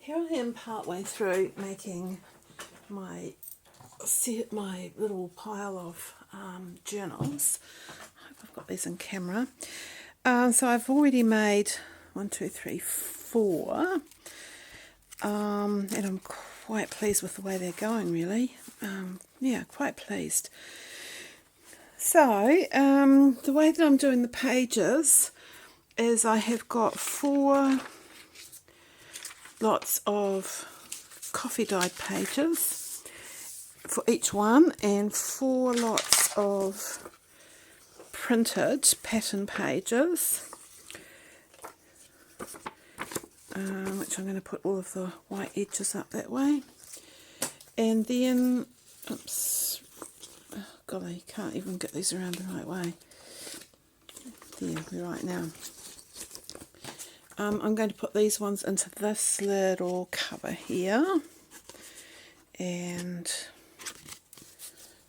Here I am partway through making my little pile of journals. I hope I've got these in camera. So I've already made 1, 2, 3, 4, and I'm quite pleased with the way they're going, really. Yeah, quite pleased. So the way that I'm doing the pages is I have got 4 lots of coffee dyed pages for each one, and 4 lots of printed pattern pages, which I'm going to put all of the white edges up that way. And then, oops, oh golly, can't even get these around the right way. There, we're right now. I'm going to put these ones into this little cover here and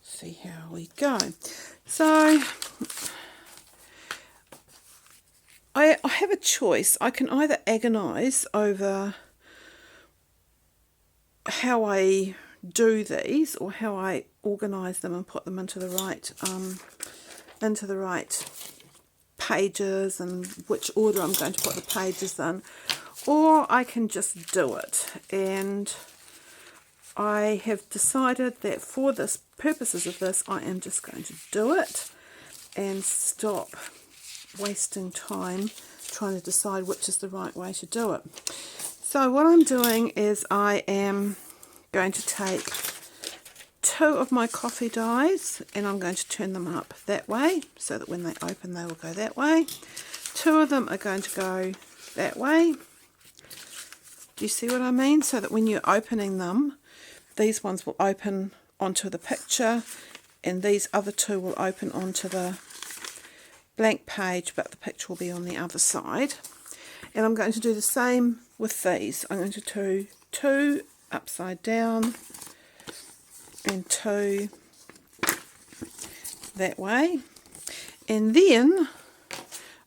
see how we go. So I have a choice. I can either agonise over how I do these or how I organise them and put them into the right pages and which order I'm going to put the pages in, or I can just do it. And I have decided that for the purposes of this, I am just going to do it and stop wasting time trying to decide which is the right way to do it. So what I'm doing is I am going to take 2 of my coffee dyes and I'm going to turn them up that way so that when they open they will go that way. 2 of them are going to go that way. Do you see what I mean? So that when you're opening them, these ones will open onto the picture and these other 2 will open onto the blank page, but the picture will be on the other side. And I'm going to do the same with these. I'm going to do 2 upside down and 2 that way, and then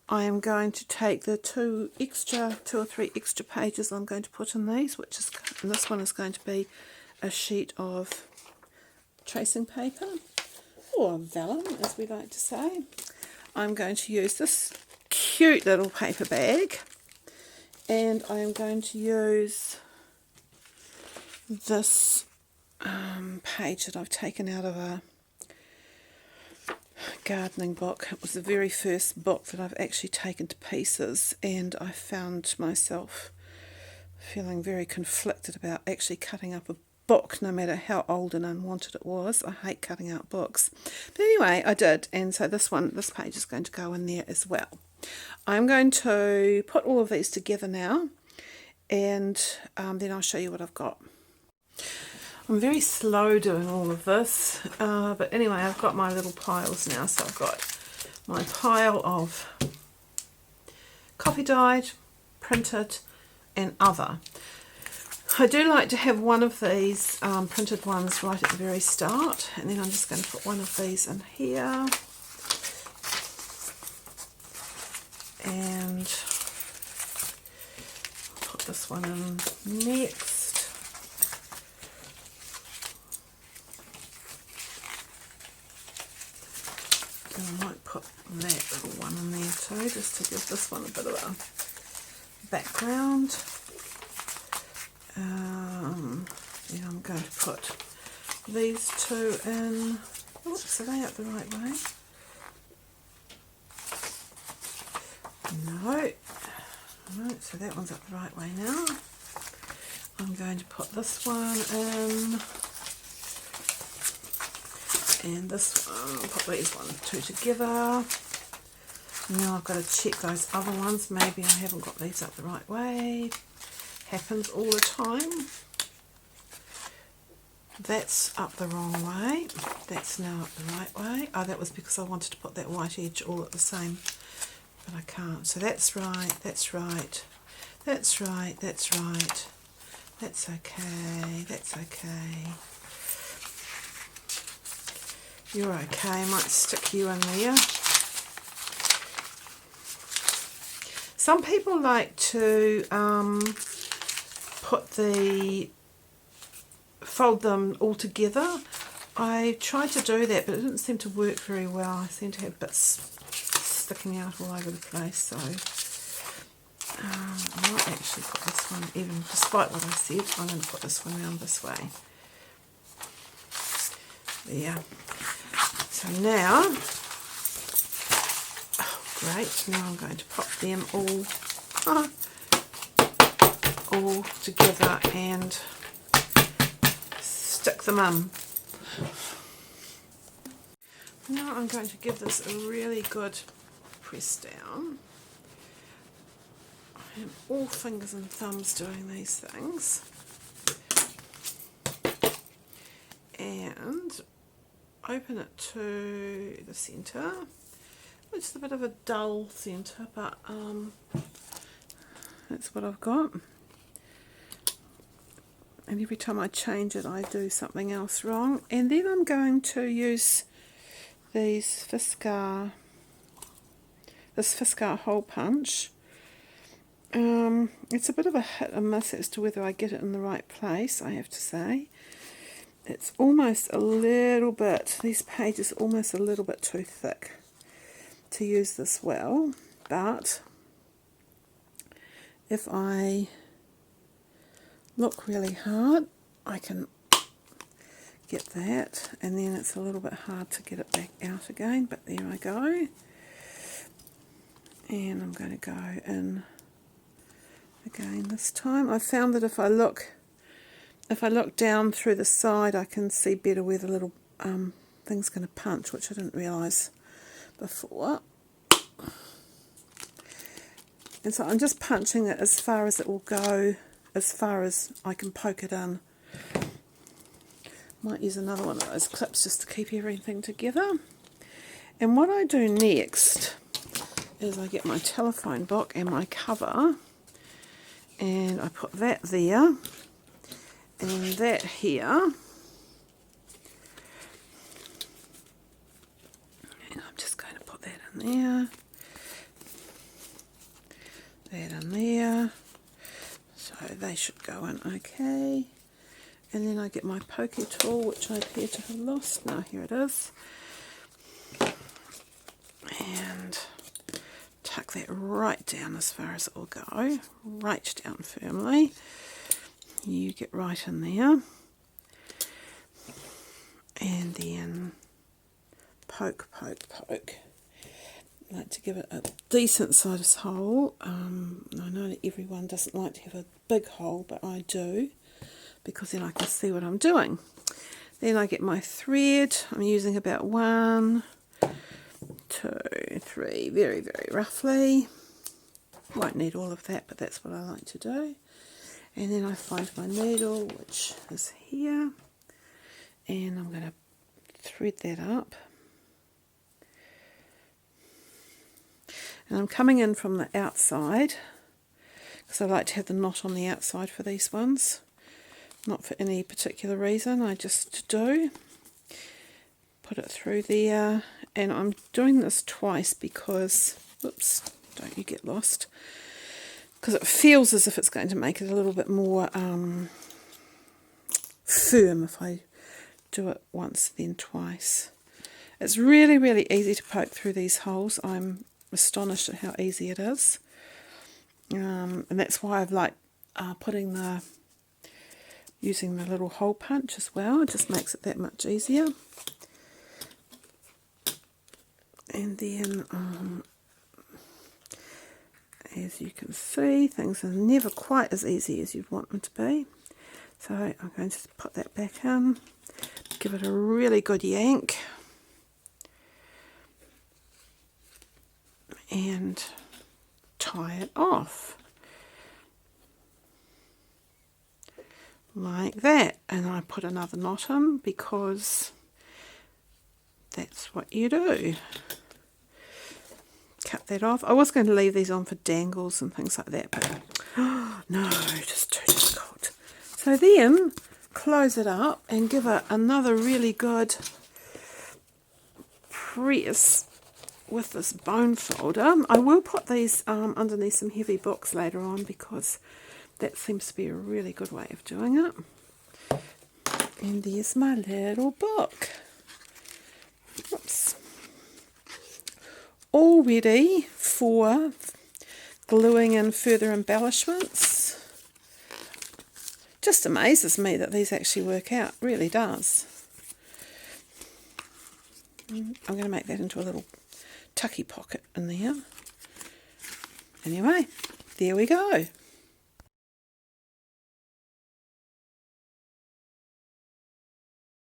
I am going to take the 2 or 3 extra pages I'm going to put in these, and this one is going to be a sheet of tracing paper, or vellum as we like to say. I'm going to use this cute little paper bag, and I am going to use this page that I've taken out of a gardening book. It was the very first book that I've actually taken to pieces, and I found myself feeling very conflicted about actually cutting up a book, no matter how old and unwanted it was. I hate cutting out books, but anyway I did, and so this page is going to go in there as well. I'm going to put all of these together now, and then I'll show you what I've got. I'm very slow doing all of this, but anyway, I've got my little piles now. So I've got my pile of coffee dyed, printed and other. I do like to have one of these printed ones right at the very start, and then I'm just going to put one of these in here and put this one in next. And I might put that little one in there too, just to give this one a bit of a background. Then I'm going to put these 2 in. Oops, are they up the right way? No. No, so that one's up the right way now. I'm going to put this one in. And this one, I'll put these 2 together. Now I've got to check those other ones. Maybe I haven't got these up the right way. Happens all the time. That's up the wrong way. That's now up the right way. Oh, that was because I wanted to put that white edge all at the same, but I can't. So that's right, that's right, that's right, that's right. That's okay, that's okay. You're okay, I might stick you in there. Some people like to fold them all together. I tried to do that, but it didn't seem to work very well. I seem to have bits sticking out all over the place, so I might actually put this one, even despite what I said, I'm going to put this one around this way. There. So now, oh great, now I'm going to pop them all together and stick them in. Now I'm going to give this a really good press down. I am all fingers and thumbs doing these things. And open it to the centre, which is a bit of a dull centre, but that's what I've got. And every time I change it, I do something else wrong. And then I'm going to use this Fiskar hole punch. It's a bit of a hit and miss as to whether I get it in the right place, I have to say. It's almost a little bit, these pages are almost a little bit too thick to use this well, but if I look really hard, I can get that, and then it's a little bit hard to get it back out again, but there I go. And I'm going to go in again this time. I found that if I look down through the side, I can see better where the little thing's going to punch, which I didn't realise before. And so I'm just punching it as far as it will go, as far as I can poke it in. Might use another one of those clips just to keep everything together. And what I do next is I get my telephone book and my cover, and I put that there and that here, and I'm just going to put that in there, that in there, so they should go in okay. And then I get my pokey tool, which I appear to have lost. Now here it is, and tuck that right down as far as it will go, right down firmly. You get right in there, and then poke, poke, poke. I like to give it a decent sized hole. I know that everyone doesn't like to have a big hole, but I do, because then I can see what I'm doing. Then I get my thread. I'm using about 1, 2, 3, very, very roughly. Won't need all of that, but that's what I like to do. And then I find my needle, which is here, and I'm going to thread that up. And I'm coming in from the outside, because I like to have the knot on the outside for these ones. Not for any particular reason, I just do. Put it through there, and I'm doing this twice because, whoops, don't you get lost, because it feels as if it's going to make it a little bit more firm if I do it once then twice. It's really, really easy to poke through these holes. I'm astonished at how easy it is, and that's why I've liked using the little hole punch as well. It just makes it that much easier. And then as you can see, things are never quite as easy as you'd want them to be. So I'm going to put that back in, give it a really good yank, and tie it off like that. And I put another knot in because that's what you do. Cut that off. I was going to leave these on for dangles and things like that, but no, just too difficult. So then close it up and give it another really good press with this bone folder. I will put these underneath some heavy books later on because that seems to be a really good way of doing it. And there's my little book. Oops. All ready for gluing in further embellishments. Just amazes me that these actually work out, really does. I'm going to make that into a little tucky pocket in there. Anyway, there we go.